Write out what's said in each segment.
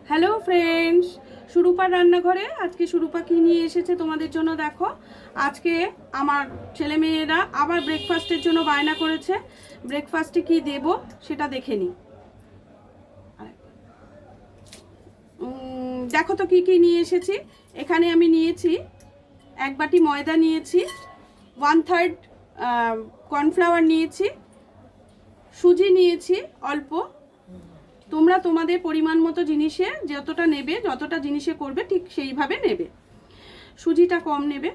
Hello friends, সুরূপার রান্নাঘরে আজকে সুরূপা কী নিয়ে এসেছে তোমাদের জন্য দেখো। আজকে আমার ছেলেমেয়েরা আবার ব্রেকফাস্টের জন্য বায়না করেছে। ব্রেকফাস্টে কি দেব সেটা দেখে নিই। দেখো তো কি কি নিয়ে এসেছি। এখানে আমি নিয়েছি এক বাটি ময়দা নিয়েছি, 1/3 কর্নফ্লাওয়ার নিয়েছি, সুজি নিয়েছি অল্প। তোমরা তোমাদের পরিমাণ মতো জিনিসে যতটা নেবে, যতটা জিনিসে করবে ঠিক সেইভাবে নেবে, সুজিটা কম নেবে।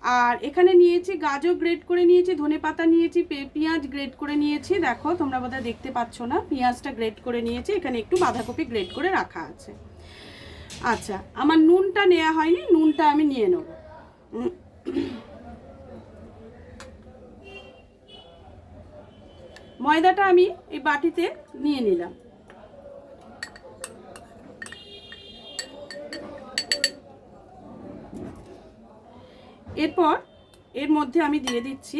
আর এখানে নিয়েছি গাজর গ্রেট করে নিয়েছি, ধনেপাতা নিয়েছি, পেঁয়াজ গ্রেট করে নিয়েছি। দেখো তোমরা বোধহয় দেখতে পাচ্ছ না, পেঁয়াজটা গ্রেট করে নিয়েছি। এখানে একটু বাঁধাকপি গ্রেট করে রাখা আছে। আচ্ছা, আমার নুনটা নেওয়া হয়নি, নুনটা আমি নিয়ে নেব। ময়দাটা আমি এই বাটিতে নিয়ে নিলাম। এরপর এর মধ্যে আমি দিয়ে দিচ্ছি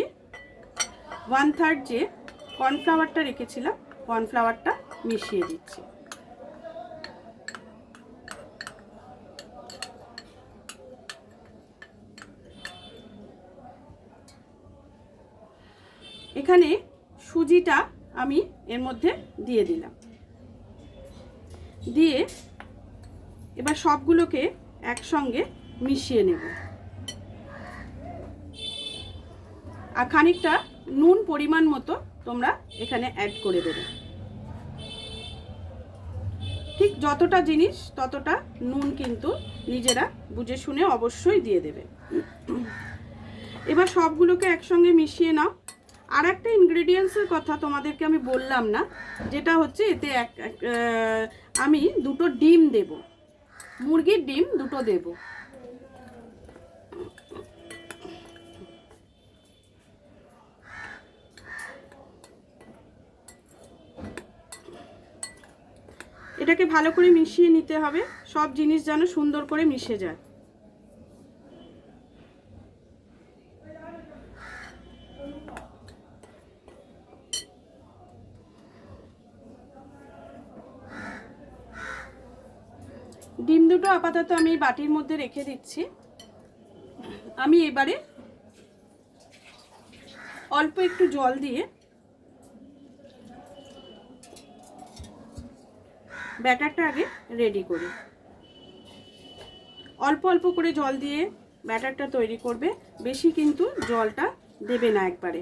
1/3 যে কর্নফ্লাওয়ারটা রেখেছিলাম, কর্নফ্লাওয়ারটা মিশিয়ে দিচ্ছি। এখানে সুজিটা আমি এর মধ্যে দিয়ে দিলাম। দিয়ে এবার সবগুলোকে একসঙ্গে মিশিয়ে নেব। আর খানিকটা নুন পরিমাণ মতো তোমরা এখানে অ্যাড করে দেবে। ঠিক যতটা জিনিস ততটা নুন কিন্তু নিজেরা বুঝে শুনে অবশ্যই দিয়ে দেবে। এবার সবগুলোকে একসঙ্গে মিশিয়ে নাও। আর একটা ইনগ্রেডিয়েন্টসের কথা তোমাদেরকে আমি বললাম না, যেটা হচ্ছে এতে আমি 2টো ডিম দেব, মুরগির ডিম 2টো দেব। এটাকে ভালো করে মিশিয়ে নিতে হবে, সব জিনিস যেন সুন্দর করে মিশে যায়। ডিম 2টো আপাতত আমি বাটির মধ্যে রেখে দিচ্ছি। আমি এবারে অল্প একটু জল দিয়ে ব্যাটারটা আগে রেডি করি। অল্প অল্প করে জল দিয়ে ব্যাটারটা তৈরি করবে, বেশি কিন্তু জলটা দেবে না একবারে।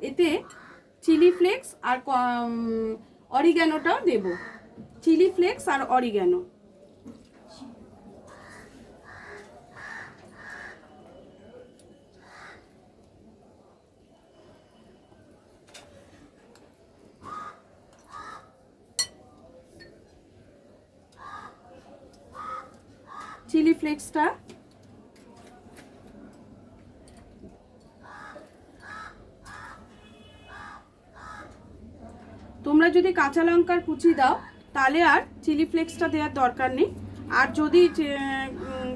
এতে চিলি ফ্লেক্স আর অরিগ্যানোটাও দেব, চিলি ফ্লেক্স আর অরিগ্যানো। চিলি ফ্লেক্সটা তোমরা যদি কাঁচা লঙ্কার কুচি দাও তাহলে আর চিলি ফ্লেক্সটা দেওয়ার দরকার নেই। আর যদি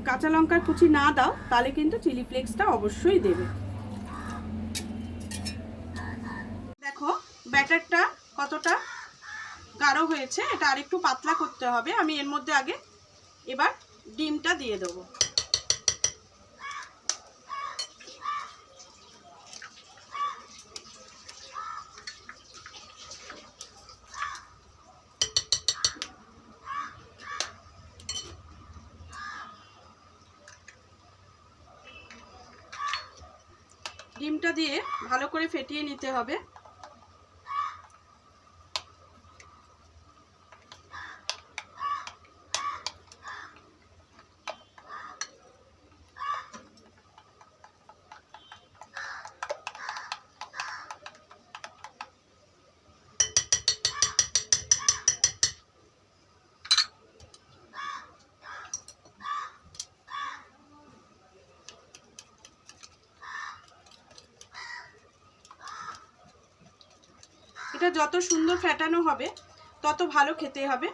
কাঁচা লঙ্কার কুচি না দাও তাহলে কিন্তু চিলি ফ্লেক্সটা অবশ্যই দেবে। দেখো ব্যাটারটা কতটা গাঢ় হয়েছে, এটা আরেকটু পাতলা করতে হবে। আমি এর মধ্যে আগে এবার ডিমটা দিয়ে দেবো। ডিমটা দিয়ে ভালো করে ফেটিয়ে নিতে হবে। এটা যত সুন্দর ফেটানো হবে তত ভালো খেতে হবে।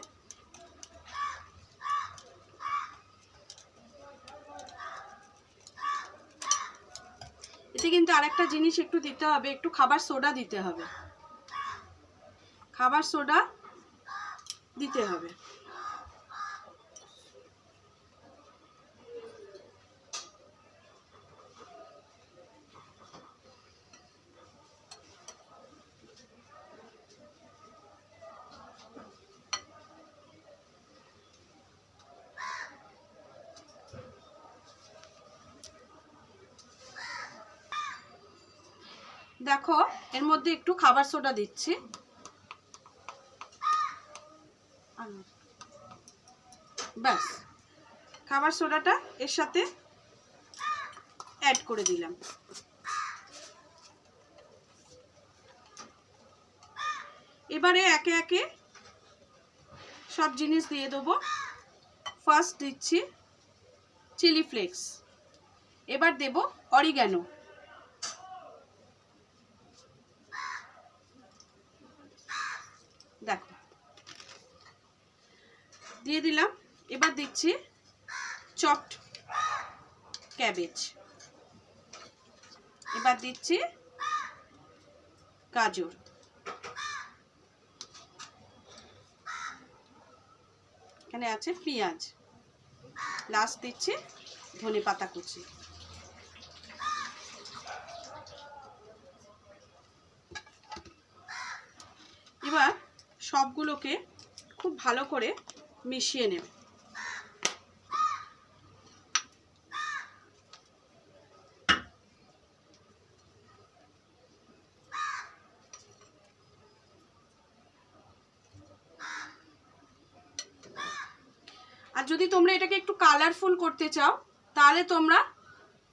এতে কিন্তু আরেকটা জিনিস একটু দিতে হবে, একটু খাবার সোডা দিতে হবে। খাবার সোডা দিতে হবে। দেখো এর মধ্যে একটু খাবার সোডা দিচ্ছি, ব্যাস খাবার সোডাটা এর সাথে অ্যাড করে দিলাম। এবারে একে একে সব জিনিস দিয়ে দেবো। ফার্স্ট দিচ্ছি চিলি ফ্লেক্স, এবার দেব অরিগ্যানো, দেখো দিয়ে দিলাম। এবার দিচ্ছি চপড ক্যাবেজ, এবার দিচ্ছি গাজর, এখানে আছে পেঁয়াজ, লাস্ট দিচ্ছি ধনেপাতা কুচি। এবার সবগুলোকে খুব ভালো করে মিশিয়ে নেবে। আর যদি তোমরা এটাকে একটু কালারফুল করতে চাও তাহলে তোমরা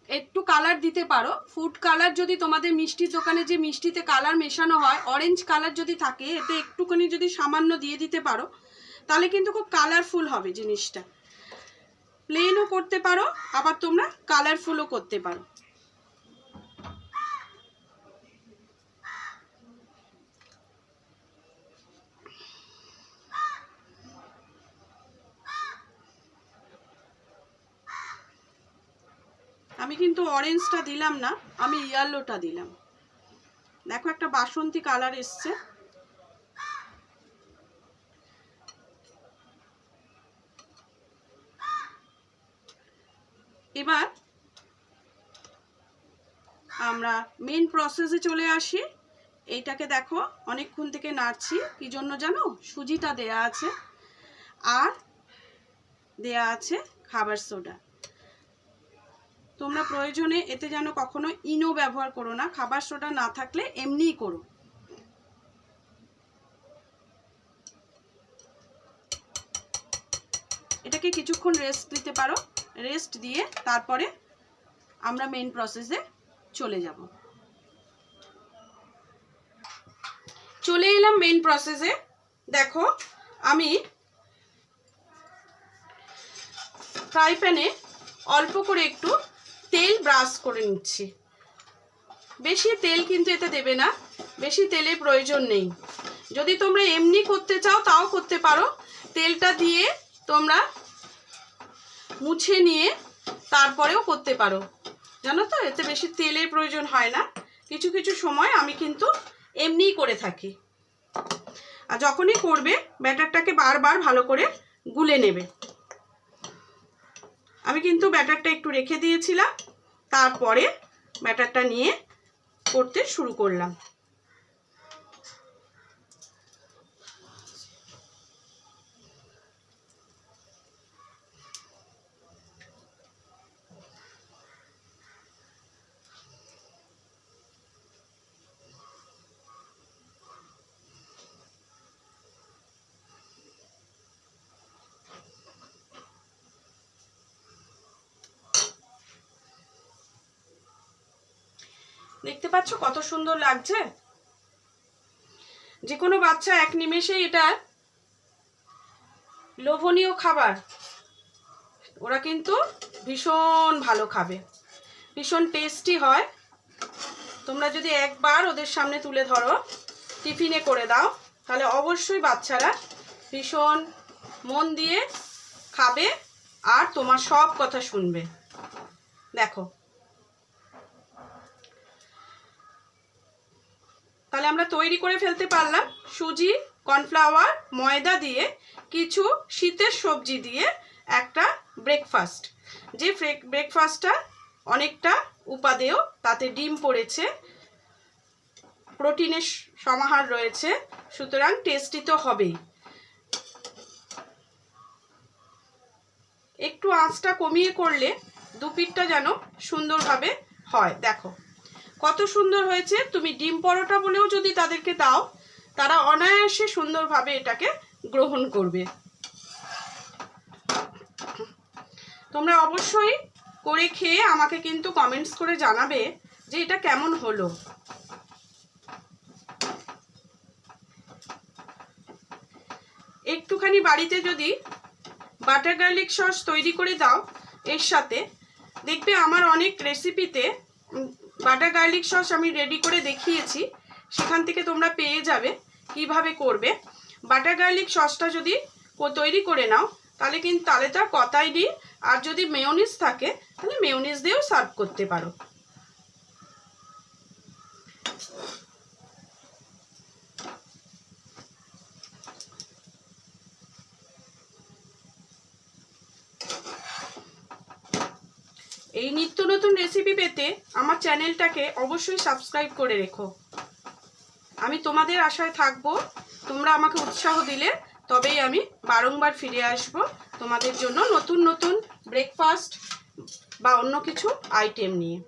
একটু কালার দিতে পারো। ফুড কালার যদি তোমাদের মিষ্টির দোকানে যে মিষ্টিতে কালার মেশানো হয়, অরেঞ্জ কালার যদি থাকে, এতে একটুখানি যদি সামান্য দিয়ে দিতে পারো তাহলে কিন্তু খুব কালারফুল হবে জিনিসটা। প্লেনও করতে পারো, আবার তোমরা কালারফুলও করতে পারো। আমি কিন্তু অরেঞ্জটা দিলাম না, আমি ইয়েলোটা দিলাম। দেখো একটা বাসন্তী কালার এসছে। এবার আমরা মেন প্রসেসে চলে আসি। এইটাকে দেখো অনেকক্ষণ থেকে নাড়ছি, কি জন্য জানো? সুজিটা দেয়া আছে আর দেয়া আছে খাবার সোডা। তোমরা প্রয়োজনে এতে যেন কখনো ইনো ব্যবহার করো না, খাবার সোডা না থাকলে এমনিই করো। এটাকে কিছুক্ষণ রেস্ট দিতে পারো, রেস্ট দিয়ে তারপরে আমরা মেন প্রসেসে চলে যাব। চলে এলাম মেন প্রসেসে। দেখো আমি ফ্রাই প্যানে অল্প করে একটু তেল ব্রাশ করে নিচ্ছি। বেশি তেল কিন্তু এতে দেবে না, বেশি তেলের প্রয়োজন নেই। যদি তোমরা এমনি করতে চাও তাও করতে পারো, তেলটা দিয়ে তোমরা মুছে নিয়ে তারপরেও করতে পারো। জানো তো এতে বেশি তেলের প্রয়োজন হয় না। কিছু কিছু সময় আমি কিন্তু এমনিই করে থাকি। আর যখনই করবে ব্যাটারটাকে বারবার ভালো করে গুলে নেবে। আমি কিন্তু ব্যাটারটা একটু রেখে দিয়েছিলাম, তারপরে ব্যাটারটা নিয়ে করতে শুরু করলাম। দেখতে পাচ্ছ কত সুন্দর লাগছে? যে কোনো বাচ্চা এক নিমেষেই এটা লোভনীয় খাবার, ওরা কিন্তু ভীষণ ভালো খাবে, ভীষণ টেস্টি হয়। তোমরা যদি একবার ওদের সামনে তুলে ধরো, টিফিনে করে দাও, তাহলে অবশ্যই বাচ্চারা ভীষণ মন দিয়ে খাবে আর তোমার সব কথা শুনবে। দেখো তাহলে আমরা তৈরি করে ফেলতে পারলাম সুজি কর্নফ্লাওয়ার, ময়দা দিয়ে কিছু শীতের সবজি দিয়ে একটা ব্রেকফাস্ট, যে ব্রেকফাস্টটা অনেকটা উপাদেয়, তাতে ডিম পড়েছে, প্রোটিনের সমাহার রয়েছে, সুতরাং টেস্টি তো হবেই। একটু আঁচটা কমিয়ে করলে দু পিঠটা যেন সুন্দরভাবে হয়। দেখো কত সুন্দর হয়েছে। তুমি ডিম পরোটা বলেও যদি তাদেরকে দাও, তারা অনায়াসে সুন্দরভাবে এটাকে গ্রহণ করবে। তোমরা অবশ্যই করে খেয়ে আমাকে কিন্তু কমেন্টস করে জানাবে যে এটা কেমন হলো। একটুখানি বাড়িতে যদি বাটার গার্লিক সস তৈরি করে দাও এর সাথে, দেখবে আমার অনেক রেসিপিতে বাটার গার্লিক সস আমি রেডি করে দেখিয়েছি, সেখান থেকে তোমরা পেয়ে যাবে কিভাবে করবে। বাটার গার্লিক সসটা যদি তৈরি করে নাও তাহলে কিন্তু তাহলে তার কথাই নেই। আর যদি মেয়োনিজ থাকে তাহলে মেয়োনিজ দিয়েও সার্ভ করতে পারো। এই নিত্য নতুন রেসিপি পেতে আমার চ্যানেলটাকে অবশ্যই সাবস্ক্রাইব করে রেখো। আমি তোমাদের আশায় থাকবো। তোমরা আমাকে উৎসাহ দিলে তবেই আমি বারংবার ফিরে আসব তোমাদের জন্য নতুন নতুন ব্রেকফাস্ট বা অন্য কিছু আইটেম নিয়ে।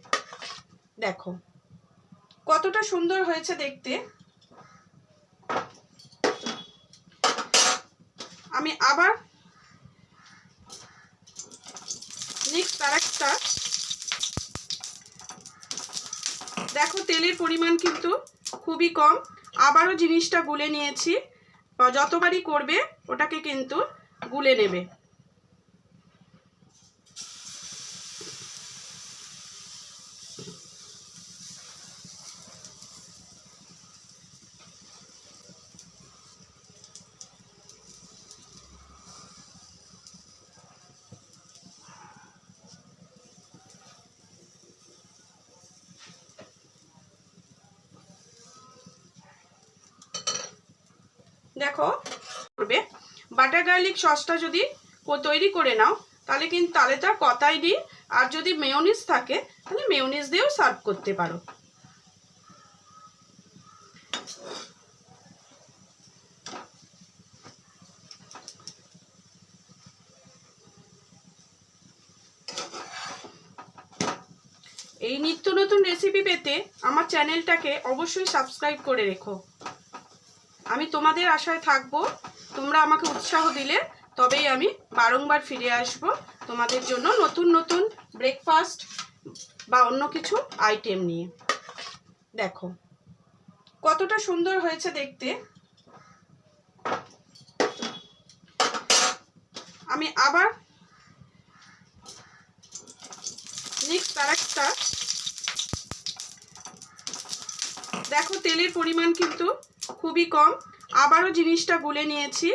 দেখো কতটা সুন্দর হয়েছে দেখতে। আমি আবার নেক্সট আরেকটা, দেখো তেলের পরিমাণ কিন্তু খুবই কম, আবারও জিনিসটা গুলে নিয়েছি। যতবারই করবে ওটাকে কিন্তু গুলে নেবে। দেখো করবে বাটার গার্লিক সসটা যদি তৈরি করে নাও তাহলে কিন্তু তাহলে তার কথাই নেই। আর যদি মেয়োনিজ থাকে তাহলে মেয়োনিজ দিয়েও সার্ভ করতে পারো। এই নিত্য নতুন রেসিপি পেতে আমার চ্যানেলটাকে অবশ্যই সাবস্ক্রাইব করে রেখো। আমি তোমাদের আশায় থাকবো। তোমরা আমাকে উৎসাহ দিলে তবেই আমি বারংবার ফিরে আসব তোমাদের জন্য নতুন নতুন ব্রেকফাস্ট বা অন্য কিছু আইটেম নিয়ে। দেখো কতটা সুন্দর হয়েছে দেখতে। আমি আবার নেক্সট আরেকটা, দেখো তেলের পরিমাণ কিন্তু খুবই কম, আবারও জিনিসটা গুলে নিয়েছি।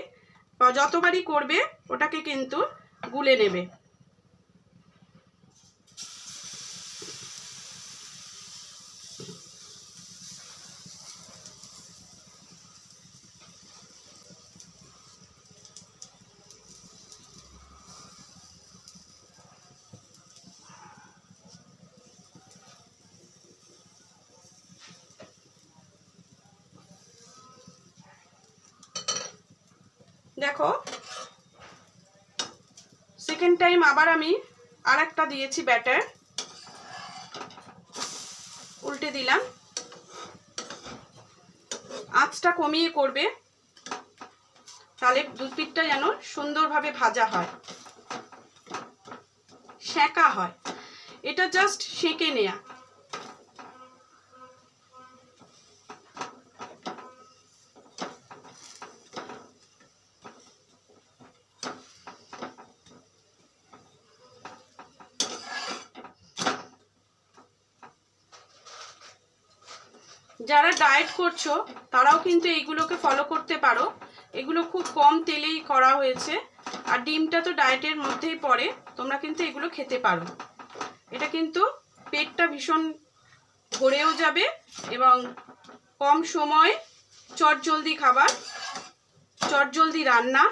যতবারই করবে ওটাকে কিন্তু গুলে নেবে। দেখো সেকেন্ড টাইম আবার আমি আরেকটা দিয়েছি ব্যাটার, উল্টে দিলাম। আঁচটা কমিয়ে করবে তাহলে দু পিঠটা যেন সুন্দরভাবে ভাজা হয়, সেঁকা হয়। এটা জাস্ট সেঁকে নেয়া। যারা ডায়েট করছো তারাও কিন্তু এইগুলোকে ফলো করতে পারো। এগুলো খুব কম তেলেই করা হয়েছে, আর ডিমটা তো ডায়েটের মধ্যেই পড়ে। তোমরা কিন্তু এগুলো খেতে পারো। এটা কিন্তু পেটটা ভীষণ ভরেও যাবে এবং কম সময় চটজলদি খাবার চটজলদি রান্না।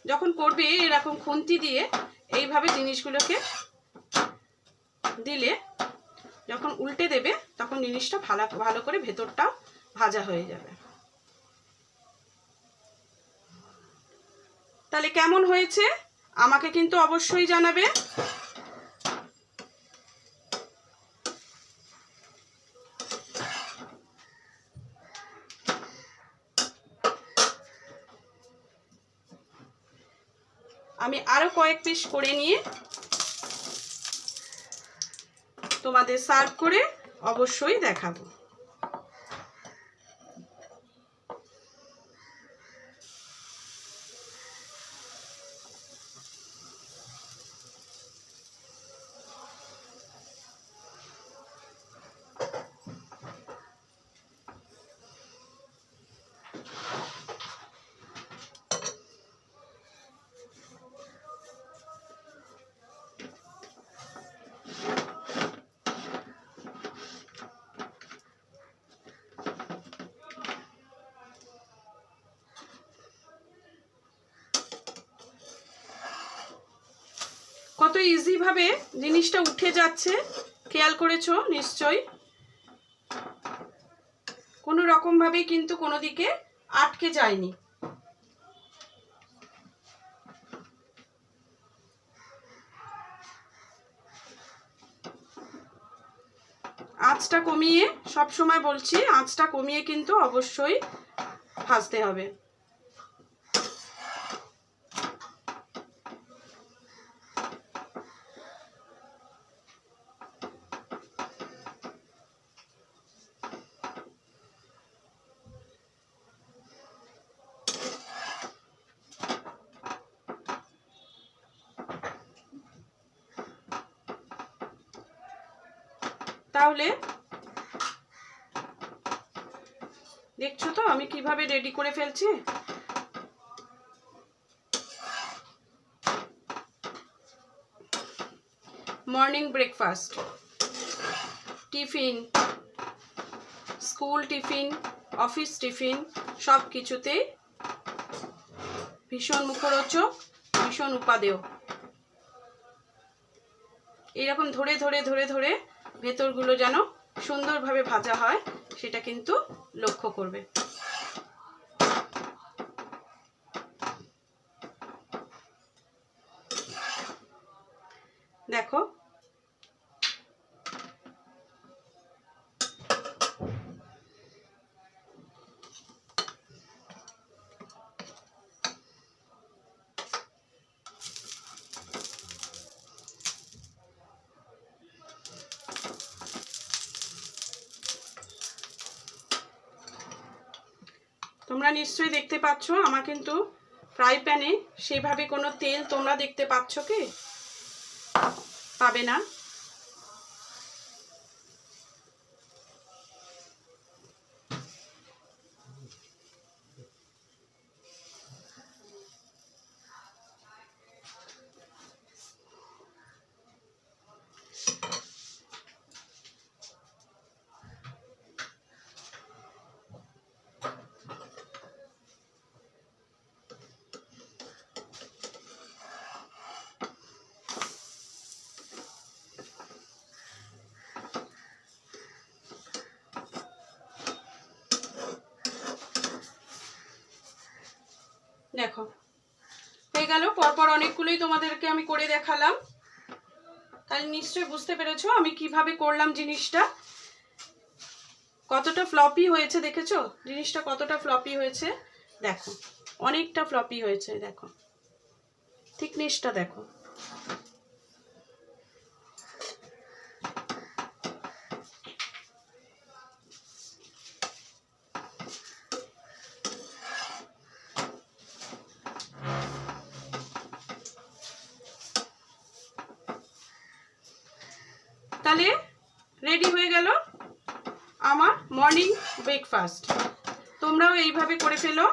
যখন করবে এরকম খুন্তি দিয়ে এইভাবে জিনিসগুলোকে দিলে যখন উল্টে দেবে তখন জিনিসটা ভালো করে ভেতরটা ভাজা হয়ে যাবে। তাহলে কেমন হয়েছে আমাকে কিন্তু অবশ্যই জানাবে। আমি আরো কয়েক পিস করে নিয়ে তোমাদের সার্ভ করে অবশ্যই দেখাবো। কত ইজি ভাবে জিনিসটা উঠে যাচ্ছে, খেয়াল করেছো নিশ্চয়ই। কোনো রকম ভাবে কিন্তু কোনো দিকে আটকে যায়নি। আঁচটা কমিয়ে, সব সময় বলছি আঁচটা কমিয়ে কিন্তু অবশ্যই ভাজতে হবে। তাহলে দেখছো তো আমি কিভাবে রেডি করে ফেলছি। Morning breakfast, tiffin, school tiffin, office tiffin সব কিছুতেই ভীষণ মুখরোচক, ভীষণ উপাদেয়। এরকম ধরে ধরে ধরে ধরে ভেতরগুলো যেন সুন্দরভাবে ভাজা হয় সেটা কিন্তু লক্ষ্য করবে। দেখো তোমরা নিশ্চয়ই দেখতে পাচ্ছ আমার কিন্তু ফ্রাই প্যানে সেভাবে কোনো তেল তোমরা দেখতে পাচ্ছ কি? পাবে না। দেখো হয়ে গেল, পরপর অনেকগুলোই তোমাদেরকে আমি করে দেখালাম। তাহলে নিশ্চয়ই বুঝতে পেরেছো আমি কিভাবে করলাম জিনিসটা। কতটা ফ্লপি হয়েছে দেখেছো জিনিসটা, কতটা ফ্লপি হয়েছে। দেখো অনেকটা ফ্লপি হয়েছে, দেখো থিকনেসটা দেখো। তাহলে রেডি হয়ে গেল আমার মর্নিং ব্রেকফাস্ট। তোমরাও এইভাবে করে ফেলো।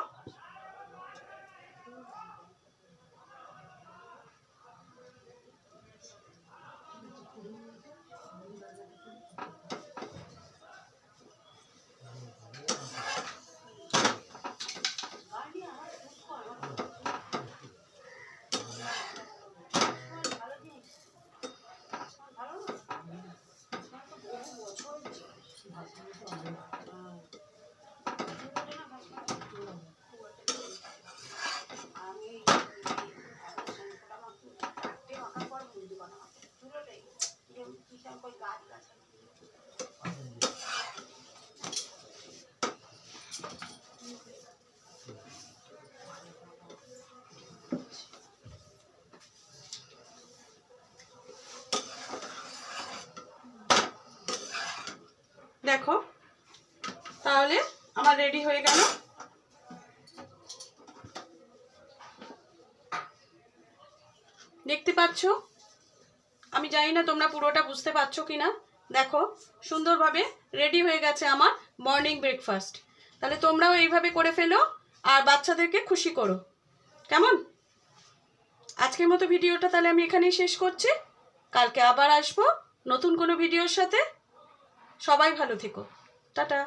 দেখো, তাহলে আমার রেডি হয়ে গেল। দেখতে পাচ্ছ, আমি জানি না তোমরা পুরোটা বুঝতে পারছো কিনা। দেখো সুন্দরভাবে রেডি হয়ে গেছে আমার মর্নিং ব্রেকফাস্ট। তাহলে তোমরাও এইভাবে করে ফেলো আর বাচ্চাদেরকে খুশি করো, কেমন? আজকের মতো ভিডিওটা তাহলে আমি এখানেই শেষ করছি। কালকে আবার আসবো নতুন কোনো ভিডিওর সাথে। সবাই ভালো থেকো, টাটা।